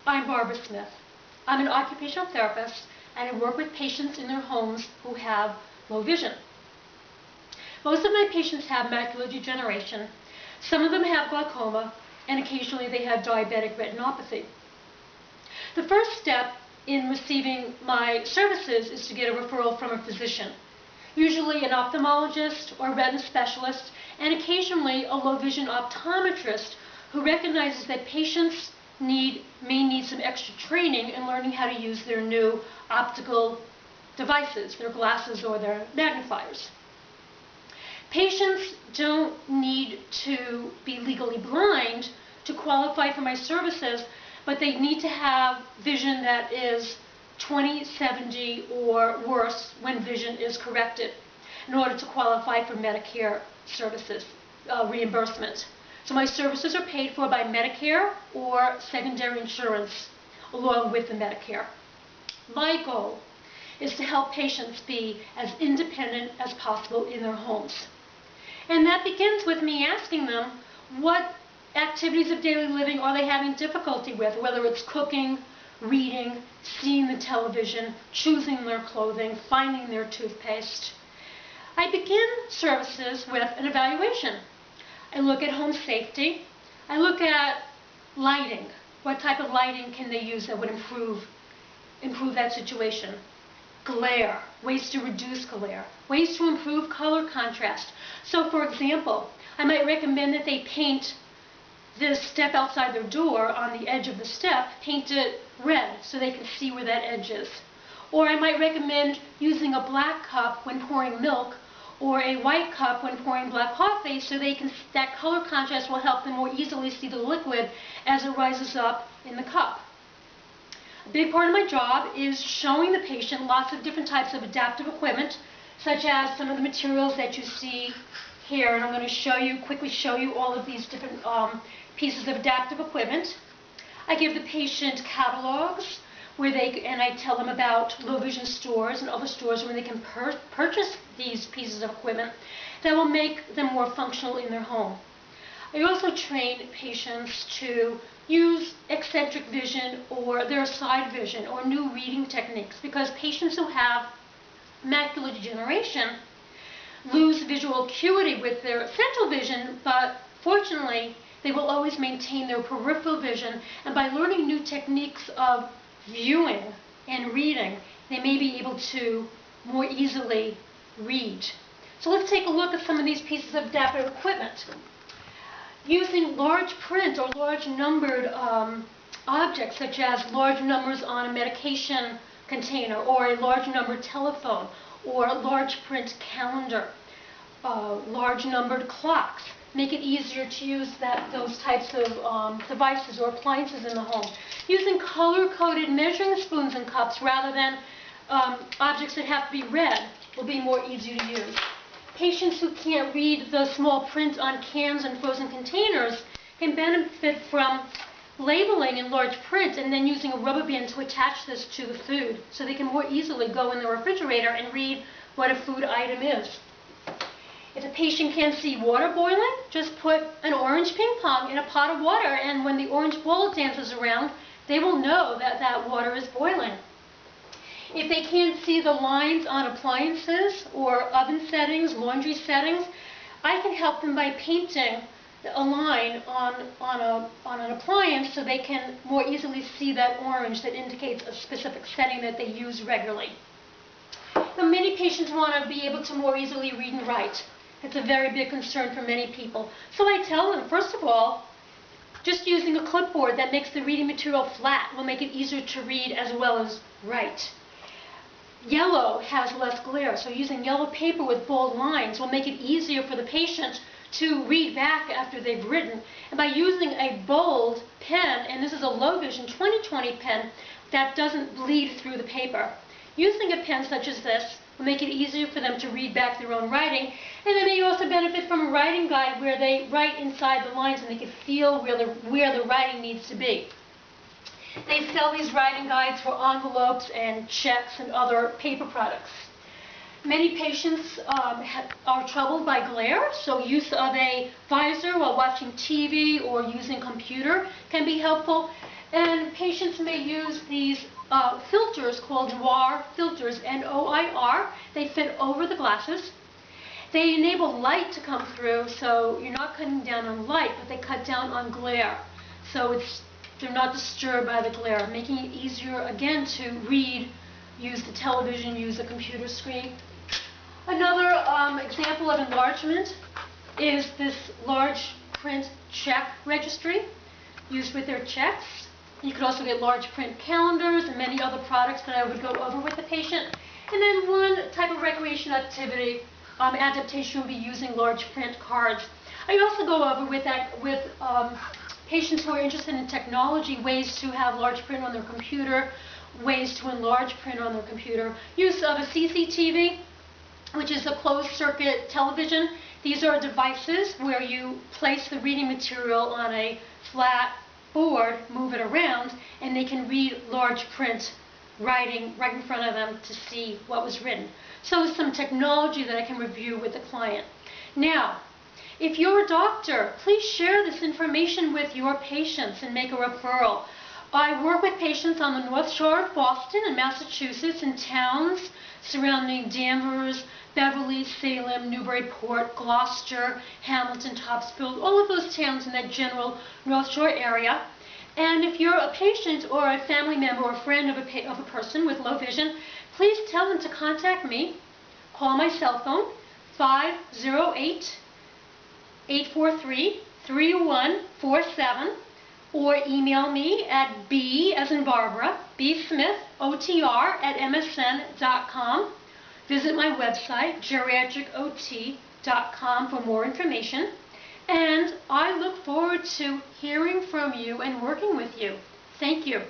I'm Barbara Smith. I'm an occupational therapist and I work with patients in their homes who have low vision. Most of my patients have macular degeneration. Some of them have glaucoma and occasionally they have diabetic retinopathy. The first step in receiving my services is to get a referral from a physician, usually an ophthalmologist or retina specialist, and occasionally a low vision optometrist who recognizes that patients may need some extra training in learning how to use their new optical devices, their glasses or their magnifiers. Patients don't need to be legally blind to qualify for my services, but they need to have vision that is 20/70 or worse when vision is corrected in order to qualify for Medicare services reimbursement. So my services are paid for by Medicare or secondary insurance along with the Medicare. My goal is to help patients be as independent as possible in their homes. And that begins with me asking them what activities of daily living are they having difficulty with, whether it's cooking, reading, seeing the television, choosing their clothing, finding their toothpaste. I begin services with an evaluation. I look at home safety. I look at lighting. What type of lighting can they use that would improve that situation? Glare, ways to reduce glare, ways to improve color contrast. So for example, I might recommend that they paint the step outside their door on the edge of the step, paint it red so they can see where that edge is. Or I might recommend using a black cup when pouring milk or a white cup when pouring black coffee so that color contrast will help them more easily see the liquid as it rises up in the cup. A big part of my job is showing the patient lots of different types of adaptive equipment, such as some of the materials that you see here, and I'm going to quickly show you all of these different pieces of adaptive equipment. I give the patient catalogs and I tell them about low vision stores and other stores where they can purchase these pieces of equipment that will make them more functional in their home. I also train patients to use eccentric vision or their side vision or new reading techniques, because patients who have macular degeneration lose visual acuity with their central vision, but fortunately they will always maintain their peripheral vision, and by learning new techniques of viewing and reading, they may be able to more easily read. So let's take a look at some of these pieces of adaptive equipment. Using large print or large numbered objects, such as large numbers on a medication container or a large numbered telephone or a large print calendar, large numbered clocks, make it easier to use those types of devices or appliances in the home. Using color-coded measuring spoons and cups rather than objects that have to be read will be more easy to use. Patients who can't read the small print on cans and frozen containers can benefit from labeling in large print and then using a rubber band to attach this to the food so they can more easily go in the refrigerator and read what a food item is. If a patient can't see water boiling, just put an orange ping pong in a pot of water, and when the orange ball dances around, they will know that that water is boiling. If they can't see the lines on appliances or oven settings, laundry settings, I can help them by painting a line on an appliance so they can more easily see that orange that indicates a specific setting that they use regularly. Now, many patients want to be able to more easily read and write. It's a very big concern for many people. So I tell them, first of all, just using a clipboard that makes the reading material flat will make it easier to read as well as write. Yellow has less glare, so using yellow paper with bold lines will make it easier for the patient to read back after they've written. And by using a bold pen, and this is a low vision 20/20 pen that doesn't bleed through the paper, using a pen such as this will make it easier for them to read back their own writing. And they may also benefit from a writing guide where they write inside the lines and they can feel where the writing needs to be. They sell these writing guides for envelopes and checks and other paper products. Many patients are troubled by glare, so use of a visor while watching TV or using computer can be helpful. And patients may use these filters called Noir filters, N-O-I-R. They fit over the glasses. They enable light to come through, so you're not cutting down on light, but they cut down on glare. So they're not disturbed by the glare, making it easier, again, to read, use the television, use the computer screen. Another example of enlargement is this large print check registry used with their checks. You could also get large print calendars and many other products that I would go over with the patient. And then one type of recreation activity adaptation would be using large print cards. I also go over with patients who are interested in technology, ways to have large print on their computer, ways to enlarge print on their computer. Use of a CCTV, which is a closed circuit television. These are devices where you place the reading material on a flat board, move it around, and they can read large print writing right in front of them to see what was written. So some technology that I can review with the client. Now, if you're a doctor, please share this information with your patients and make a referral. I work with patients on the North Shore of Boston and Massachusetts, in towns surrounding Danvers, Beverly, Salem, Newburyport, Gloucester, Hamilton, Topsfield, all of those towns in that general North Shore area. And if you're a patient or a family member or a friend of a person with low vision, please tell them to contact me. Call my cell phone, 508-843-3147, or email me at B as in Barbara, bsmithotr@msn.com. Visit my website, geriatricot.com, for more information. And I look forward to hearing from you and working with you. Thank you.